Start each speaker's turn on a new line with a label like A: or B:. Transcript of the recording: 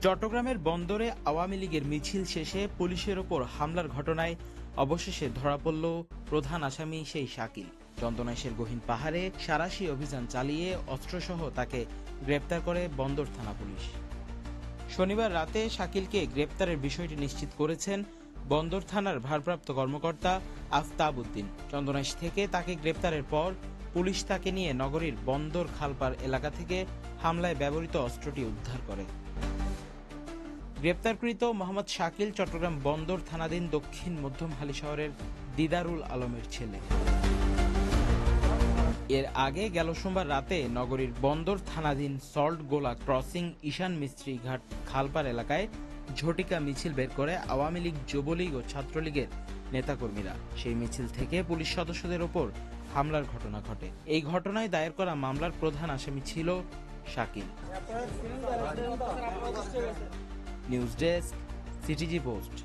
A: চট্টগ্রামের বন্দরে আওয়ামী লীগের মিছিল শেষে পুলিশের ওপর হামলার ঘটনায় অবশেষে ধরা পড়ল প্রধান আসামি সেই শাকিল। চন্দনাইশের গহীন পাহাড়ে সাঁড়াশি অভিযান চালিয়ে অস্ত্রসহ তাকে গ্রেপ্তার করে বন্দর থানা পুলিশ। শনিবার রাতে শাকিলকে গ্রেপ্তারের বিষয়টি নিশ্চিত করেছেন বন্দর থানার ভারপ্রাপ্ত কর্মকর্তা আফতাব উদ্দিন। চন্দনাইশ থেকে তাকে গ্রেপ্তারের পর পুলিশ তাকে নিয়ে নগরীর বন্দর খালপার এলাকা থেকে হামলায় ব্যবহৃত অস্ত্রটি উদ্ধার করে। গ্রেপ্তারকৃত মোহাম্মদ শাকিল চট্টগ্রাম বন্দর থানাধীন দক্ষিণ মধ্যমহালী শহরের দিদারুল আলমের ছেলে। এর আগে গেল সোমবার রাতে নগরীর বন্দর থানাধীন সল্ট গোলা ক্রসিং ঈশান মিস্ত্রি ঘাট খালপার এলাকায় ঝটিকা মিছিল বের করে আওয়ামী লীগ, যুবলীগ ও ছাত্রলীগের নেতাকর্মীরা। সেই মিছিল থেকে পুলিশ সদস্যদের ওপর হামলার ঘটনা ঘটে। এই ঘটনায় দায়ের করা মামলার প্রধান আসামি ছিল Shakil. News desk, CTG post.